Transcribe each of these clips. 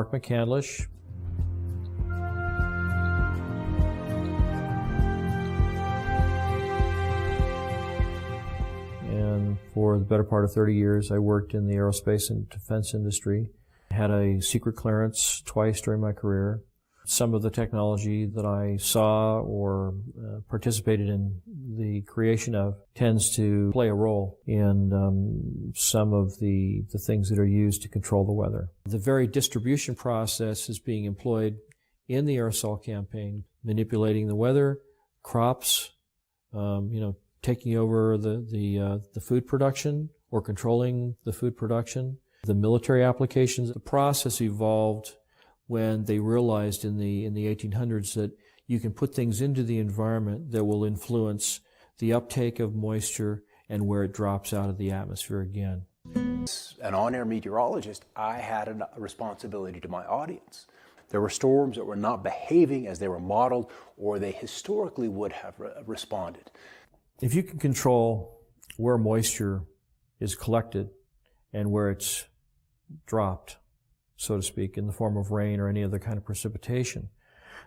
Mark McCandlish. And for the better part of 30 years, I worked in the aerospace and defense industry. Had a secret clearance twice during my career. Some of the technology that I saw or participated in the creation of tends to play a role in some of the things that are used to control the weather. The very distribution process is being employed in the aerosol campaign, manipulating the weather, crops, taking over the food production or controlling the food production. The military applications, the process evolved when they realized in the 1800s that you can put things into the environment that will influence the uptake of moisture and where it drops out of the atmosphere again. As an on-air meteorologist, I had a responsibility to my audience. There were storms that were not behaving as they were modeled or they historically would have responded. If you can control where moisture is collected and where it's dropped, so to speak, in the form of rain or any other kind of precipitation,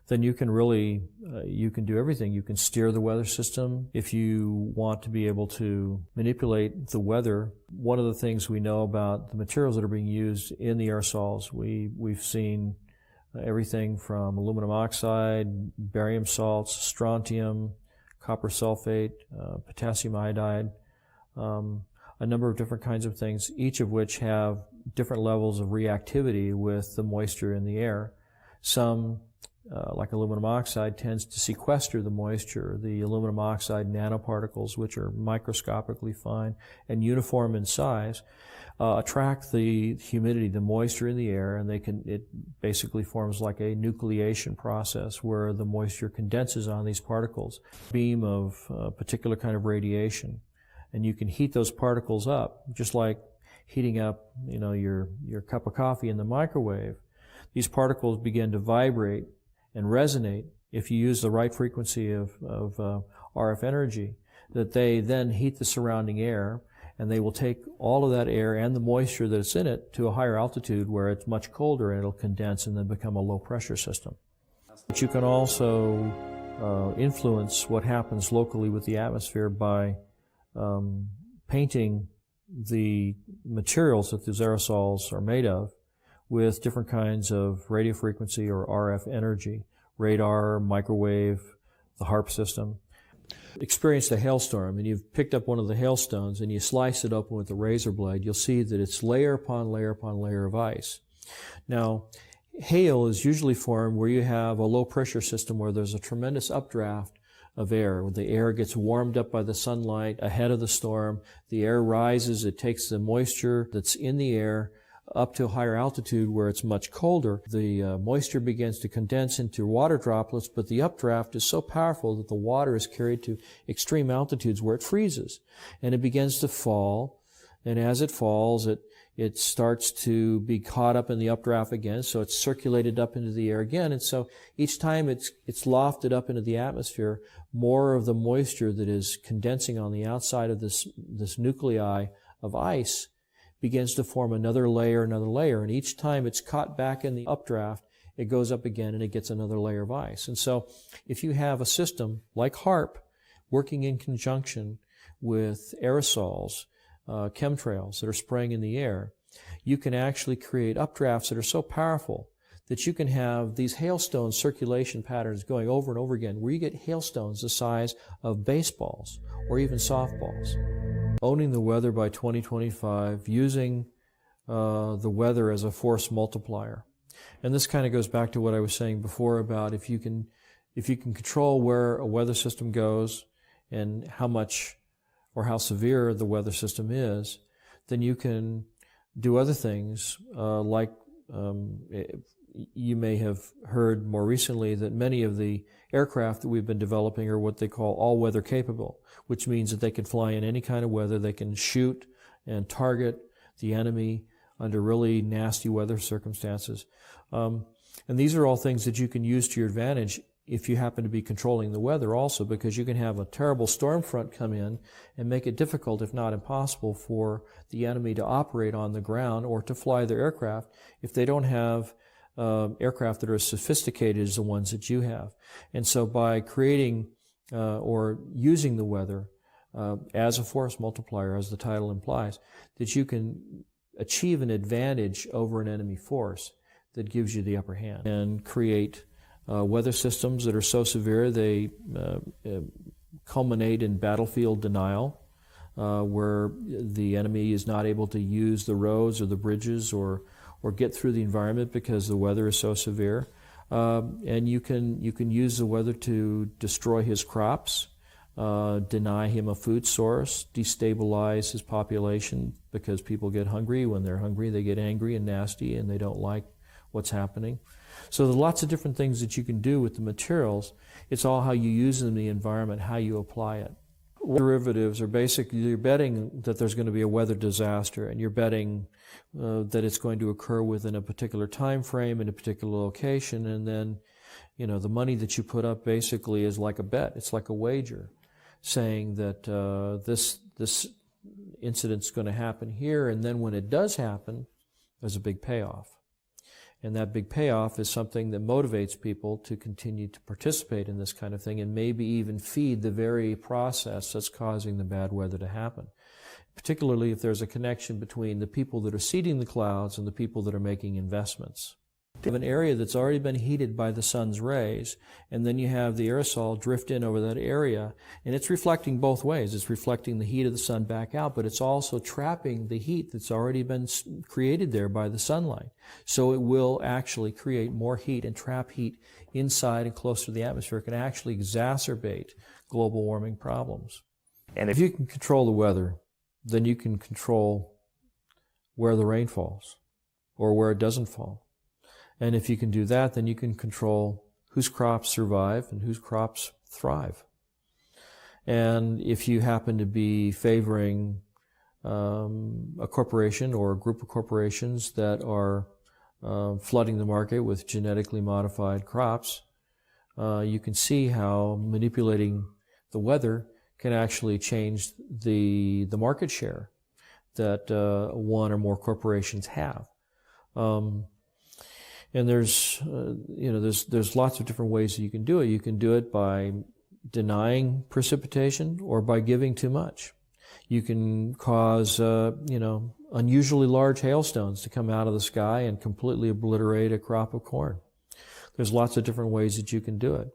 then you can really, you can do everything. You can steer the weather system. If you want to be able to manipulate the weather, one of the things we know about the materials that are being used in the aerosols, we've seen everything from aluminum oxide, barium salts, strontium, copper sulfate, potassium iodide, a number of different kinds of things, each of which have different levels of reactivity with the moisture in the air. Some, like aluminum oxide, tends to sequester the moisture. The aluminum oxide nanoparticles, which are microscopically fine and uniform in size, attract the humidity, the moisture in the air, and it basically forms like a nucleation process where the moisture condenses on these particles. Beam of a particular kind of radiation. And you can heat those particles up, just like heating up, your cup of coffee in the microwave. These particles begin to vibrate and resonate if you use the right frequency of RF energy, that they then heat the surrounding air, and they will take all of that air and the moisture that's in it to a higher altitude where it's much colder, and it'll condense and then become a low pressure system. But you can also influence what happens locally with the atmosphere by painting the materials that these aerosols are made of with different kinds of radio frequency or RF energy, radar, microwave, the HARP system. Experienced a hailstorm, and you've picked up one of the hailstones and you slice it open with a razor blade, you'll see that it's layer upon layer upon layer of ice. Now, hail is usually formed where you have a low pressure system where there's a tremendous updraft of air. When the air gets warmed up by the sunlight ahead of the storm, the air rises, it takes the moisture that's in the air up to a higher altitude where it's much colder. The moisture begins to condense into water droplets, but the updraft is so powerful that the water is carried to extreme altitudes where it freezes. And it begins to fall, and as it falls, it starts to be caught up in the updraft again, so it's circulated up into the air again, and so each time it's lofted up into the atmosphere, more of the moisture that is condensing on the outside of this nuclei of ice begins to form another layer, and each time it's caught back in the updraft, it goes up again and it gets another layer of ice. And so if you have a system like HARP working in conjunction with aerosols, chemtrails that are spraying in the air, you can actually create updrafts that are so powerful that you can have these hailstone circulation patterns going over and over again, where you get hailstones the size of baseballs or even softballs. Owning the weather by 2025, using the weather as a force multiplier. And this kind of goes back to what I was saying before about if you can control where a weather system goes and how much or how severe the weather system is, then you can do other things like you may have heard more recently that many of the aircraft that we've been developing are what they call all-weather capable, which means that they can fly in any kind of weather. They can shoot and target the enemy under really nasty weather circumstances. And these are all things that you can use to your advantage if you happen to be controlling the weather also, because you can have a terrible storm front come in and make it difficult, if not impossible, for the enemy to operate on the ground or to fly their aircraft if they don't have aircraft that are as sophisticated as the ones that you have. And so by creating or using the weather as a force multiplier, as the title implies, that you can achieve an advantage over an enemy force that gives you the upper hand and create weather systems that are so severe they culminate in battlefield denial, where the enemy is not able to use the roads or the bridges or get through the environment because the weather is so severe. And you can use the weather to destroy his crops, deny him a food source, destabilize his population because people get hungry. When they're hungry, they get angry and nasty and they don't like what's happening. So there are lots of different things that you can do with the materials. It's all how you use them in the environment, how you apply it. Derivatives are basically, you're betting that there's going to be a weather disaster, and you're betting that it's going to occur within a particular time frame in a particular location, and then, you know, the money that you put up basically is like a bet. It's like a wager, saying that this incident's going to happen here, and then when it does happen, there's a big payoff. And that big payoff is something that motivates people to continue to participate in this kind of thing and maybe even feed the very process that's causing the bad weather to happen. Particularly if there's a connection between the people that are seeding the clouds and the people that are making investments. You have an area that's already been heated by the sun's rays, and then you have the aerosol drift in over that area, and it's reflecting both ways. It's reflecting the heat of the sun back out, but it's also trapping the heat that's already been created there by the sunlight. So it will actually create more heat and trap heat inside and closer to the atmosphere. It can actually exacerbate global warming problems. And if you can control the weather, then you can control where the rain falls or where it doesn't fall. And if you can do that, then you can control whose crops survive and whose crops thrive. And if you happen to be favoring a corporation or a group of corporations that are flooding the market with genetically modified crops, you can see how manipulating the weather can actually change the market share that one or more corporations have. And there's lots of different ways that you can do it. You can do it by denying precipitation or by giving too much. You can cause, unusually large hailstones to come out of the sky and completely obliterate a crop of corn. There's lots of different ways that you can do it.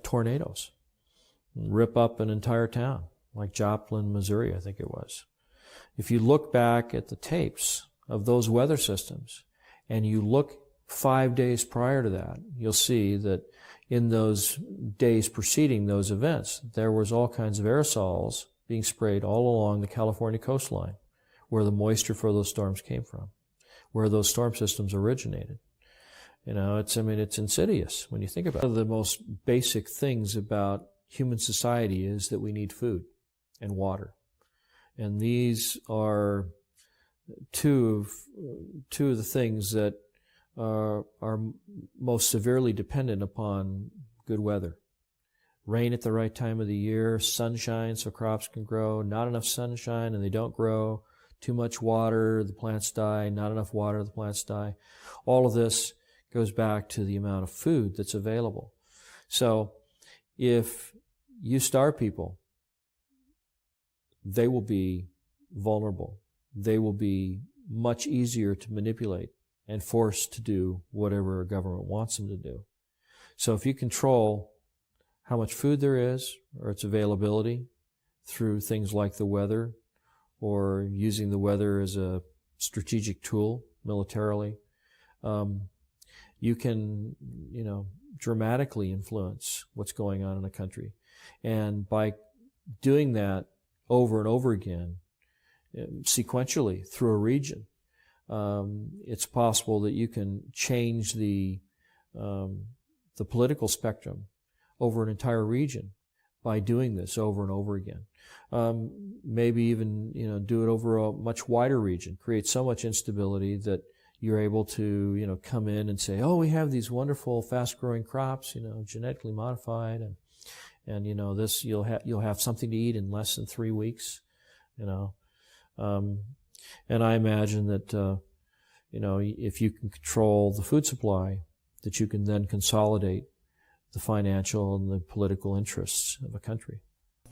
Tornadoes rip up an entire town, like Joplin, Missouri, I think it was. If you look back at the tapes of those weather systems, and you look 5 days prior to that, you'll see that in those days preceding those events, there was all kinds of aerosols being sprayed all along the California coastline, where the moisture for those storms came from, where those storm systems originated. It's insidious when you think about it. One of the most basic things about human society is that we need food and water. And these are two of the things that are most severely dependent upon good weather. Rain at the right time of the year, sunshine so crops can grow, not enough sunshine and they don't grow, too much water, the plants die, not enough water, the plants die. All of this goes back to the amount of food that's available. So if you starve people, they will be vulnerable. They will be much easier to manipulate and forced to do whatever a government wants them to do. So if you control how much food there is or its availability through things like the weather or using the weather as a strategic tool militarily, you can, dramatically influence what's going on in a country. And by doing that over and over again, sequentially through a region, it's possible that you can change the political spectrum over an entire region by doing this over and over again. Maybe even do it over a much wider region, create so much instability that you're able to come in and say, oh, we have these wonderful fast-growing crops, genetically modified, and this you'll have something to eat in less than 3 weeks, And I imagine that, if you can control the food supply, that you can then consolidate the financial and the political interests of a country.